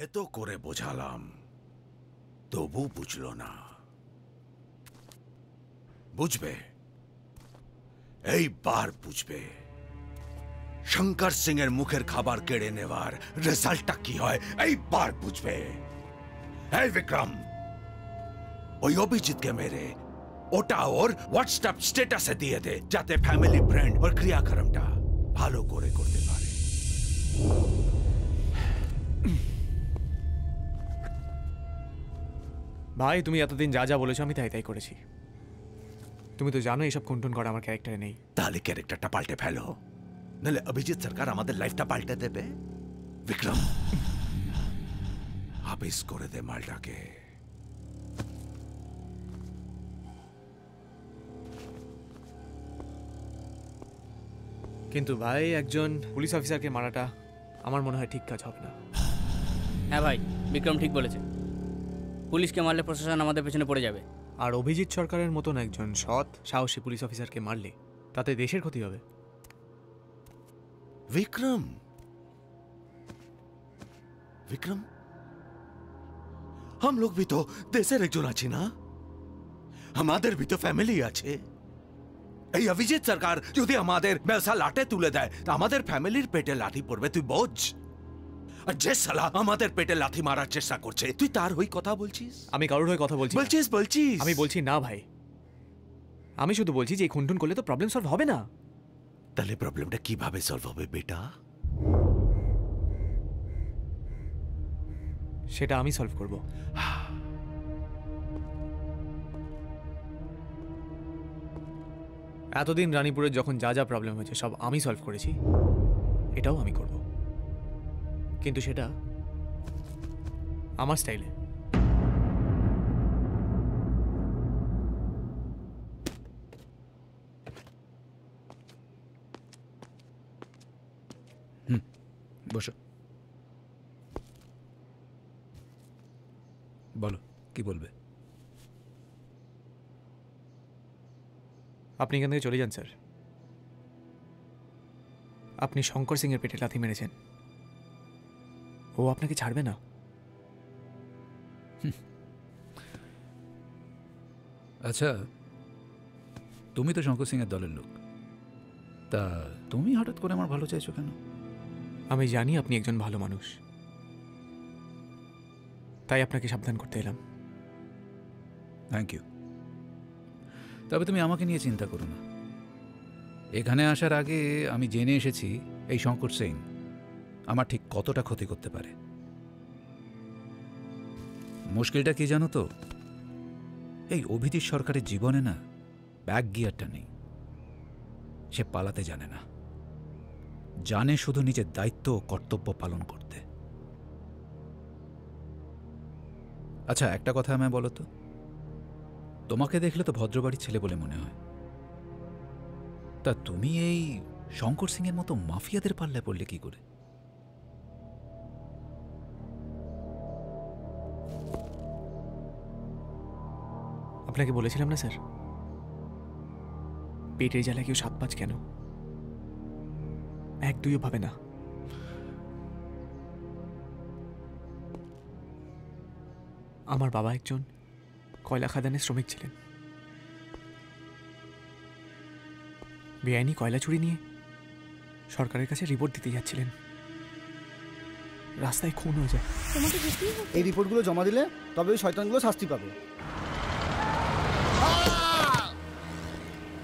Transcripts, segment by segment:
এত করে বোঝালাম, তবু বুঝলো না। বুঝবে, এইবার বুঝবে শঙ্কর সিং এর মুখের খাবার কেড়ে নেওয়ার রেজাল্টটা কি হয়। এইবার বুঝবে। এই বিক্রম, ওই অভিজিৎকে মেরে ওটা ওর হোয়াটসঅ্যাপ স্ট্যাটাসে দিয়ে দে, যাতে ফ্যামিলি ফ্রেন্ড ওর ক্রিয়াকর্মটা ভালো করে করতে পারে। ভাই, তুমি এতদিন যা যা বলেছো আমি তাই তাই করেছি। তুমি তো জানো এসব খুনটুন করা আমার ক্যারেক্টারে নেই। তাহলে ক্যারেক্টারটা পাল্টে ফেলো, নাহলে অভিজিৎ সরকার আমাদের লাইফটা পাল্টে দেবে। বিক্রম, হাফিজ করে দে মালটাকে। কিন্তু ভাই, একজন পুলিশ অফিসারকে মারাটা আমার মনে হয় ঠিক কাজ হবে না। হ্যাঁ ভাই, বিক্রম ঠিক বলেছে। পুলিশকে মারলে প্রশাসন আমাদের পেছনে পড়ে যাবে। আর অভিজিৎ সরকারের মতন একজন সৎ সাহসী পুলিশ অফিসারকে মারলে তাতে দেশের ক্ষতি হবে। विक्रम, विक्रम, हम लोग भी तो देशेर एकजन आछि ना, हमादेर भी तो फैमिली आछे। এই অভিজিৎ সরকার যদি আমাদের ব্যবসা লাটে তুলে দেয়, তা আমাদের ফ্যামিলির পেটে লাঠি পড়বে, তুই বোঝ। আর যে শালা আমাদের পেটে লাঠি মারার চেষ্টা করছে, তুই তার হয়ে কথা বলছিস? আমি কারোর হয়ে কথা বলছি না। বলছিস? আমি বলছি না ভাই, আমি শুধু বলছি যে এই খুনটুন করলে তো প্রবলেম সলভ হবে না। তাহলে প্রবলেমটা কিভাবে সলভ হবে বেটা? সেটা আমি সলভ করব। এতদিন রানীপুরের যখন যা যা প্রবলেম হয়েছে সব আমি সলভ করেছি, এটাও আমি করব, কিন্তু সেটা আমার স্টাইলে। বসো, বলো কি বলবে। আপনি এখান থেকে চলে যান স্যার। আপনি শঙ্কর সিং এর পেটে লাথি মেরেছেন, ও আপনাকে ছাড়বে না। আচ্ছা, তুমি তো শঙ্কর সিং এর দলের লোক, তা তুমি হঠাৎ করে আমার ভালো চাইছো কেন? আমি জানি আপনি একজন ভালো মানুষ, তাই আপনাকে সাবধান করতে এলাম। Thank you. তবে তুমি আমাকে নিয়ে চিন্তা করো না। এখানে আসার আগে আমি জেনে এসেছি এই শঙ্কর সিং আমার ঠিক কতটা ক্ষতি করতে পারে। মুশকিলটা কি জানো তো, এই অভিজিৎ সরকারের জীবনে না ব্যাক গিয়ারটা নেই। সে পালাতে জানে না, জানে শুধু নিজের দায়িত্ব ও কর্তব্য পালন করতে। আচ্ছা, একটা কথা আমায় বলো তো, তোমাকে দেখলে তো ভদ্রবাড়ির ছেলে বলে মনে হয়, তা তুমি এই শঙ্কর সিং এর মতো মাফিয়াদের পাল্লায় পড়লে কি করে? আপনাকে বলেছিলাম না স্যার, পেটের জ্বালায় কেউ 7-5 কেন, 1-2 ভাবে না। আমার বাবা একজন কয়লা খাদানের শ্রমিক ছিলেন। বেআইনি কয়লা চুরি নিয়ে সরকারের কাছে রিপোর্ট দিতে যাচ্ছিলেন, রাস্তায় খুন হয়ে যায়। এই রিপোর্টগুলো জমা দিলে তবে ওই শয়তানগুলো শাস্তি পাবে।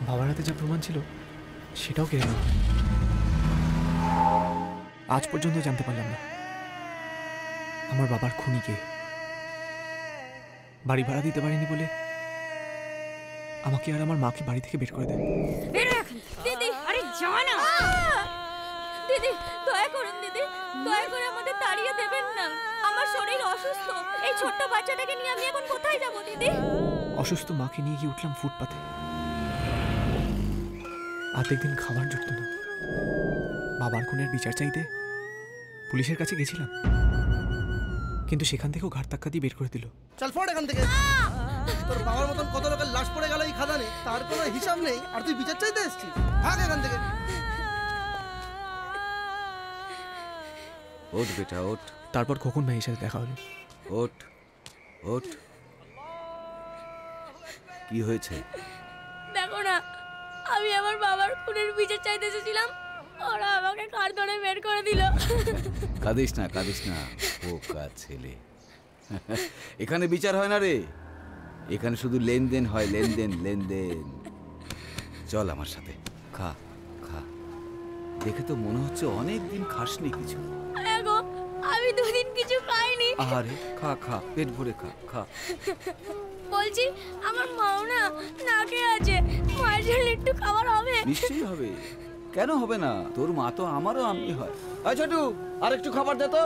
বাবার হাতে যা প্রমাণ ছিল সেটাও কেড়ে নেব। আজ পর্যন্ত জানতে পারলাম না আমার বাবার খুনি কে। বাড়ি ভাড়া দিতে পারিনি বলে আমাকে আর আমার মাকে বাড়ি থেকে বের করে দেয়। দিদি, আরে জানা দিদি, দয়া করুন দিদি, দয়া করে আমাদের তাড়িয়ে দেবেন না। আমার শরীর অসুস্থ, এই ছোট্ট বাচ্চাটাকে নিয়ে আমি এখন কোথায় যাব দিদি? অসুস্থ মাকে নিয়ে গিয়ে উঠলাম ফুটপাতে। আর্ধেক দিন খাবার জুটত না। বাবার খুনের বিচার চাইতে পুলিশের কাছে গেছিলাম, কিন্তু সেখান থেকেও ঘাট ধাক্কা দিয়ে বের করে দিল। চল ফোড় এখান থেকে। তোর বাবার মতন কত লোকের লাশ পড়ে গেল এই খাদানে, তার কোনো হিসাব নেই, আর তুই বিচার চাইতে এসেছিস? ভাগ এখান থেকে। ওঠ বেটা ওঠ, তারপর খোকন ভাইয়ের সাথে দেখা হলো। ওঠ ওঠ, কি হয়েছে? দেখো না, আমি আমার বাবার খুনের বিচার চাইতে এসেছিলাম, ওরা আমাকে কার ধরে বের করে দিল। কাঁদিস না কাঁদিস না, বোকা ছেলে। এখানে বিচার হয় না রে, এখানে শুধু লেনদেন হয়, লেনদেন লেনদেন। চল আমার সাথে, খা খা। দেখে তো মনে হচ্ছে অনেক দিন খাসনি কিছু। গো, আমি দুদিন কিছু খাইনি। আরে খা খা, পেট ভরে খা খা। বলছি আমার মাও না নাকে আছে, মায়ের জন্য একটু খাবার হবে? নিশ্চয়ই হবে, কেন হবে না? তোর মা তো আমারও আমি হয়। আয় ছোটু, আর একটু খাবার দে তো।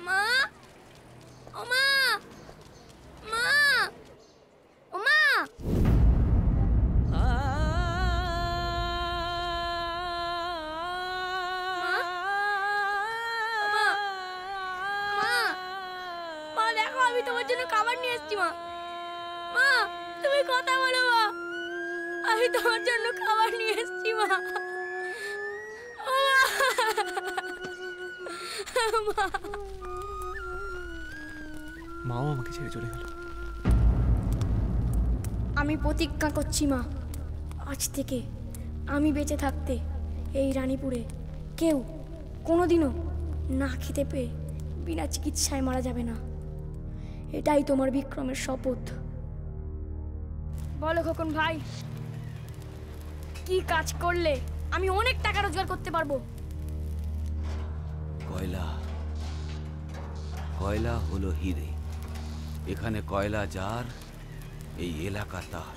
মা, ও মা, মা, ও মা। মা দেখো, আমি তোমার জন্য খাবার নিয়ে এসেছি। মা, মা তুমি কথা বলো। মা, আমি তোমার জন্য খাবার নিয়ে এসেছি। মা, ও মা। মাও আমাকে ছেড়ে চলে গেল। আমি প্রতিজ্ঞা করছি মা, আজ থেকে আমি বেঁচে থাকতে এই রানীপুরে কেউ কোনোদিনও না খেতে পেয়ে বিনা চিকিৎসায় মারা যাবে না। এটাই তোমার বিক্রমের শপথ। বলো খোকন ভাই, কি কাজ করলে আমি অনেক টাকা রোজগার করতে পারবো? কয়লা, কয়লা হলো হিরে। এখানে কয়লা যার, এই এলাকা তার।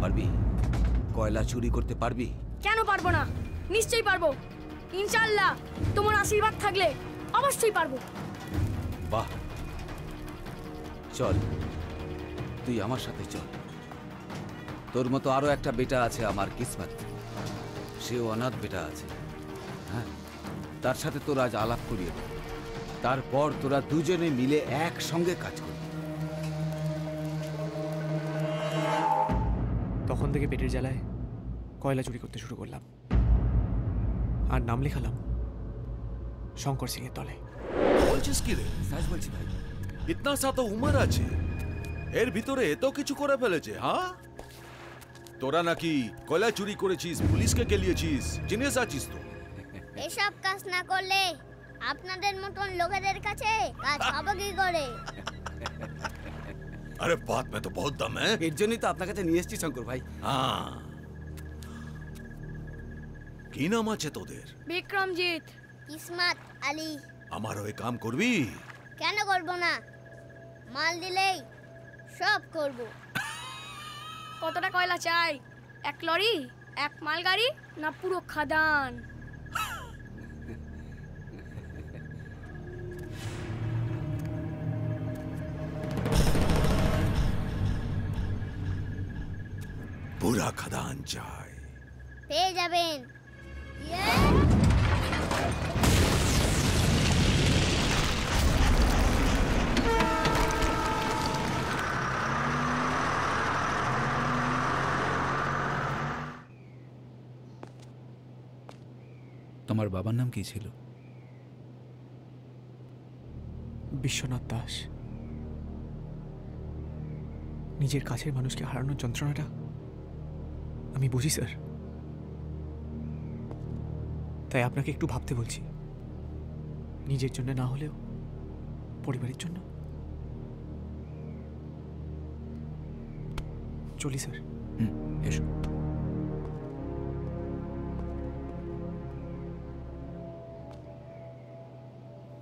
পারবি? কয়লা চুরি করতে পারবি? কেন পারবো না? নিশ্চয়ই পারবো, ইনশাআল্লাহ। তোমার আশীর্বাদ থাকলে অবশ্যই পারবো। বাহ, চল তুই আমার সাথে চল। তোর মতো আরো একটা বেটা আছে আমার কিসমত, সেও অনাথ বেটা আছে। হ্যাঁ, তার সাথে তোর আজ আলাপ করিয়ে দেব। তারপর তোরা দুজনে মিলে একসঙ্গে কাজ করবি। তখন থেকে পেটের জ্বালায় কয়লা চুরি করতে শুরু করলাম, আর নাম লেখালাম শঙ্কর সিং এর দলে। বলছিস কি রে? সাজ বলছি ভাই। ইতনা সা তো উমর আছে, এর ভিতরে এত কিছু করে ফেলেছে। হ্যাঁ, তোরা নাকি কয়লা চুরি করেছিস, পুলিশকে কেলিয়েছিস, জিনিস আছিস তো। এসব কাজ না করলে আপনাদের মতন লোকেদের কাছে কাজ হবে কি করে? আরে বাত মে তো বহুত দম হ্যাঁ। এর জন্যই তো আপনার কাছে নিয়ে এসেছি শঙ্কর ভাই। হ্যাঁ, কি নাম আছে তোদের? বিক্রমজিৎ। কিসমত আলী। আমার ওই কাম করবি? কেন করব না? মাল দিলেই সব করব। কতটা কয়লা চাই? 1 লরি, 1 মালগাড়ি, না পুরো খাদান? পুরা খাদান চাই। পেয়ে যাবেন। তোমার বাবার নাম কি ছিল? বিশ্বনাথ দাস। নিজের কাছের মানুষকে হারানোর যন্ত্রণাটা আমি বুঝি স্যার, তাই আপনাকে একটু ভাবতে বলছি। নিজের জন্য না হলেও পরিবারের জন্য। চলি স্যার। এসো।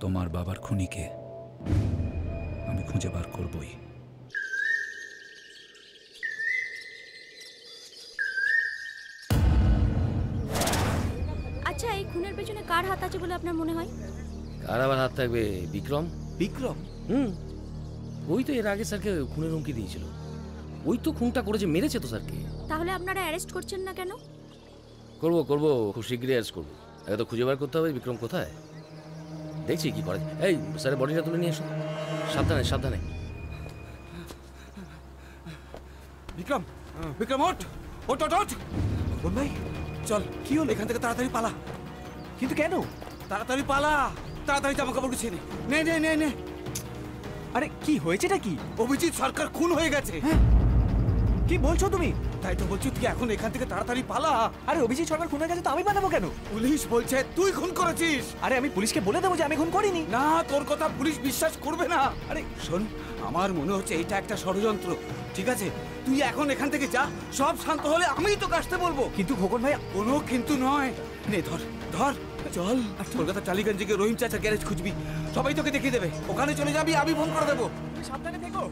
তোমার বাবার খুনিকে আমি খুঁজে বার করবই। আচ্ছা, এই খুনের পেছনে কার হাত আছে বলে আপনার মনে হয়? কার আবার হাত থাকবে? বিক্রম। বিক্রম? ওই তো এর আগে স্যারকে খুনের হুমকি দিয়েছিল। ওই তো খুনটা করেছে, মেরেছে তো স্যারকে। তাহলে আপনারা অ্যারেস্ট করছেন না কেন? করবো, খুব শীঘ্রই অ্যারেস্ট করবো। আগে তো খুঁজে বার করতে হবে বিক্রম কোথায়। দেখছি কি করে। এই স্যারের বডিটা তুলে নিয়ে এসো। সাবধানে সাবধানে। বিক্রম, বিক্রম ওঠ ওঠ ওঠ ওঠ। কোন ভাই? চল, কি হলো? এখান থেকে তাড়াতাড়ি পালা। কিন্তু কেন? তাড়াতাড়ি পালা, তাড়াতাড়ি জামা কাপড় গুছিয়ে নে। নে নে নে। আরে কি হয়েছেটা কি? অভিজিৎ সরকার খুন হয়ে গেছে। কি বলছো তুমি? তাই তো বলছি, তুই এখন এখান থেকে তাড়াতাড়ি পালা। আরে অভিজিৎ সরকার খুন হয়ে গেছে তো আমি বানাবো কেন? পুলিশ বলছে তুই খুন করেছিস। আরে আমি পুলিশকে বলে দেবো যে আমি খুন করিনি। না, তোর কথা পুলিশ বিশ্বাস করবে না। আরে শোন, আমার মনে হচ্ছে এটা একটা ষড়যন্ত্র। ঠিক আছে, তুই এখন এখান থেকে যা, সব শান্ত হলে আমিই তো আসতে বলবো। কিন্তু খোকন ভাই, কোনো কিন্তু নয়। নে ধর ধর, চল কলকাতা টালিগঞ্জে গিয়ে রহিম চাচার গ্যারেজ খুঁজবি, সবাই তোকে দেখিয়ে দেবে। ওখানে চলে যাবি, আমি ফোন করে দেবো। সাবধানে থেকো।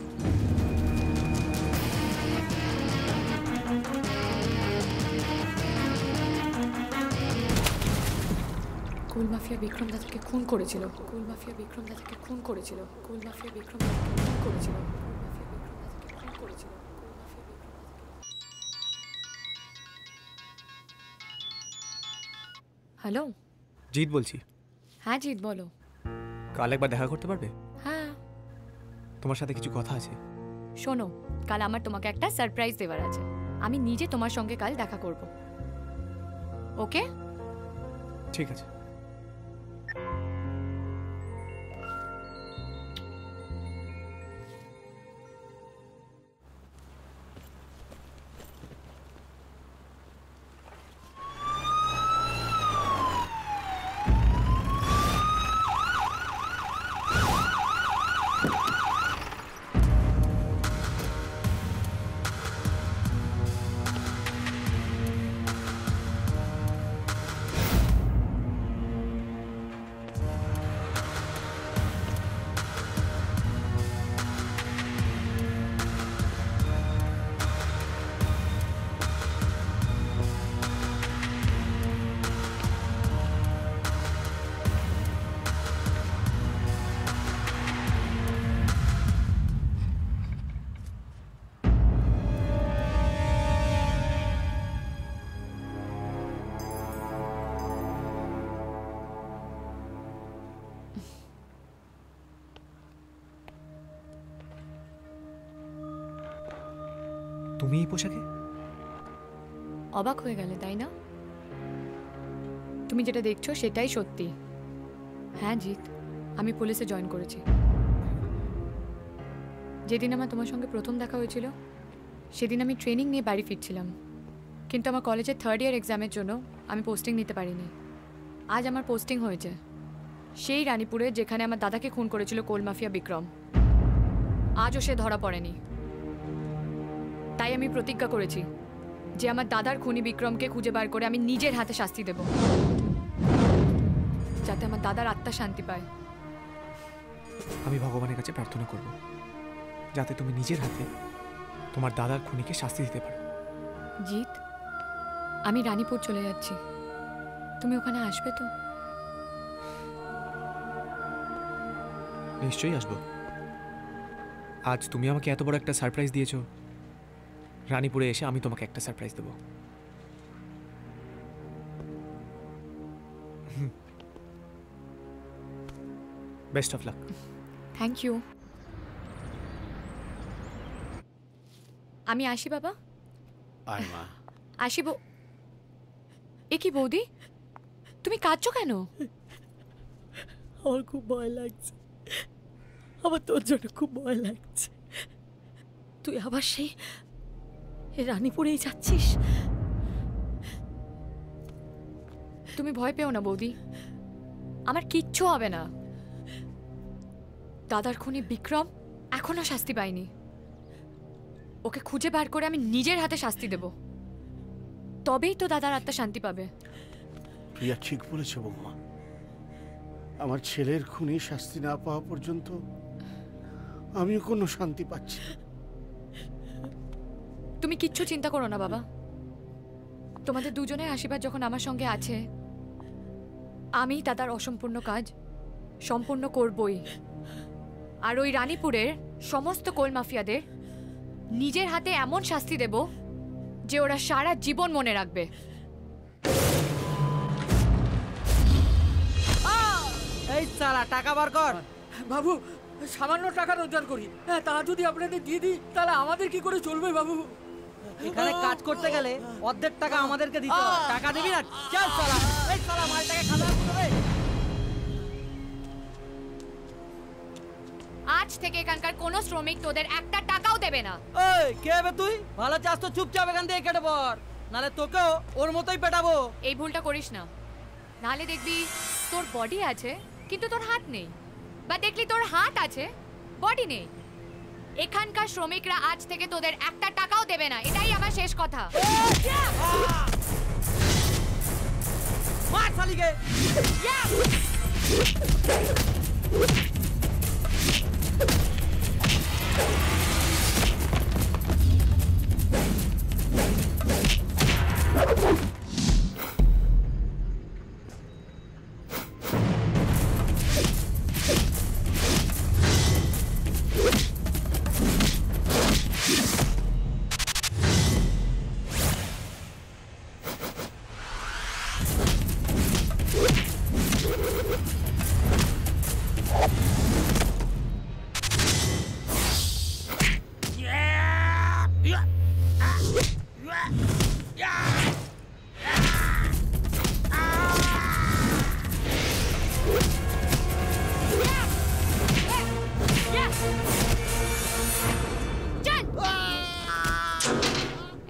কুল মাফিয়া বিক্রম দাদাকে খুন করেছিল। কুল মাফিয়া বিক্রম দাদাকে খুন করেছিল। কুল মাফিয়া বিক্রম দাদাকে খুন করেছিল। হ্যালো, জিৎ বলছি। হ্যাঁ জিৎ বলো। কাল একবার দেখা করতে পারবে? হ্যাঁ, তোমার সাথে কিছু কথা আছে। শোনো, কাল আমার তোমাকে একটা সারপ্রাইজ দেওয়ার আছে। আমি নিজে তোমার সঙ্গে কাল দেখা করব। ওকে? ঠিক আছে। তুমি এই পোশাকে? অবাক হয়ে গেলে তাই না? তুমি যেটা দেখছো সেটাই সত্যি। হ্যাঁ জিৎ, আমি পুলিশে জয়েন করেছি। যেদিন আমার তোমার সঙ্গে প্রথম দেখা হয়েছিল সেদিন আমি ট্রেনিং নিয়ে বাড়ি ফিরছিলাম, কিন্তু আমার কলেজের 3rd ইয়ার এক্সামের জন্য আমি পোস্টিং নিতে পারিনি। আজ আমার পোস্টিং হয়েছে সেই রানীপুরে, যেখানে আমার দাদাকে খুন করেছিল কোল মাফিয়া বিক্রম। আজও সে ধরা পড়েনি। তাই আমি প্রতিজ্ঞা করেছি যে আমার দাদার খুনি বিক্রমকে খুঁজে বার করে আমি নিজের হাতে শাস্তি দেব, যাতে আমার দাদার আত্মা শান্তি পায়। আমি ভগবানের কাছে প্রার্থনা করব যাতে তুমি নিজের হাতে তোমার দাদার খুনিকে শাস্তি দিতে পারো। জিৎ, আমি রানীপুর চলে যাচ্ছি, তুমি ওখানে আসবে তো? নিশ্চয়ই আসবো। আজ তুমি আমাকে এত বড় একটা সারপ্রাইজ দিয়েছো, রানীপুরে এসে আমি তোমাকে একটা সারপ্রাইজ দেব। Best of luck. Thank you. আমি আসি বাবা। আয় মা। আসিব। এ কি বৌদি, তুমি কাঁদছো কেন? আমার খুব ভয় লাগছে, আমার তোর জন্য খুব ভয় লাগছে। তুই আবার সেই রানীপুরেই যাচ্ছিস? তুমি ভয় পেও না বৌদি, আমার কিচ্ছু হবে না। দাদার খুনি বিক্রম এখনো শাস্তি পায়নি। ওকে খুঁজে বার করে আমি নিজের হাতে শাস্তি দেব, তবেই তো দাদার আত্মা শান্তি পাবে। প্রিয়া ঠিক বলেছে বৌমা, আমার ছেলের খুনি শাস্তি না পাওয়া পর্যন্ত আমিও কোনো শান্তি পাচ্ছি না। তুমি কিচ্ছু চিন্তা করো না বাবা, তোমাদের দুজনের আশীর্বাদ যখন আমার সঙ্গে আছে, আমি দাদার অসম্পূর্ণ কাজ সম্পূর্ণ করবই। আর ওই রানীপুরের সমস্ত কোল মাফিয়াদের নিজের হাতে এমন শাস্তি দেব যে ওরা সারা জীবন মনে রাখবে। এই সালা টাকা বার কর। বাবু, সামান্য টাকা রোজগার করি, তা যদি আপনাদের দিয়ে দিই তাহলে আমাদের কি করে চলবে বাবু? এখানে কাজ করতে গেলে অর্ধেক টাকা আমাদেরকে দিতে হয়। টাকা দিবি না? চল সালা, এই সালা মালটাকে খাবার করে। আজ থেকে এখানকার কোনো শ্রমিক তোদের একটা টাকাও দেবে না। এই কে হবে তুই? ভালো চাস তো চুপচাপ এখান থেকে কেটে পড়, নালে তোকেও ওর মতোই পেটাবো। এই ভুলটা করিস না, নালে দেখবি তোর বডি আছে কিন্তু তোর হাত নেই, বা দেখলি তোর হাত আছে বডি নেই। এখানকার শ্রমিকরা আজ থেকে তোদের একটা টাকাও দেবে না, এটাই আমার শেষ কথা। মার শালিকে।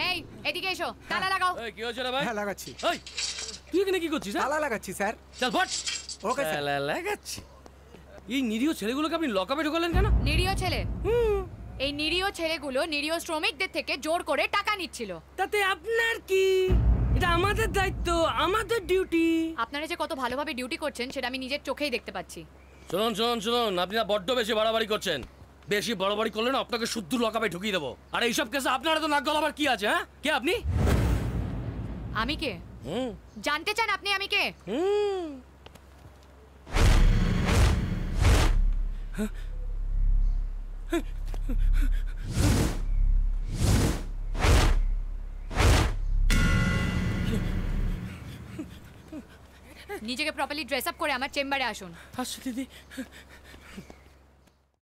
এই এদিকে এসো, তালা লাগাও। কি হয়েছে রে ভাই? হ্যাঁ লাগাচ্ছি। এই তুই এখানে কি করছিস? তালা লাগাচ্ছি স্যার। চল ফট। Okay sir. তালা লাগাচ্ছি। এই নিরীহ ছেলেগুলোকে আপনি লকআপে ঢোকালেন কেন? নিরীহ ছেলে? এই নিরীহ ছেলেগুলো নিরীহ শ্রমিকদের থেকে জোর করে টাকা নিচ্ছিল। তাতে আপনার কি? এটা আমাদের দায়িত্ব, আমাদের ডিউটি। আপনারা যে কত ভালোভাবে ডিউটি করছেন সেটা আমি নিজের চোখেই দেখতে পাচ্ছি। শুনুন শুনুন শুনুন, আপনি না বড্ড বেশি বাড়াবাড়ি করছেন। বেশি বাড়াবাড়ি করলে না আপনাকে শুদ্ধ লকআপে ঢুকিয়ে দেবো। আর এইসব কেসে আপনারা তো নাক গলাবার কি আছে? হ্যাঁ, কে আপনি? আমি কে জানতে চান আপনি? আমি কে? নিজেকে প্রপারলি ড্রেস আপ করে আমার চেম্বারে আসুন। আসো দিদি।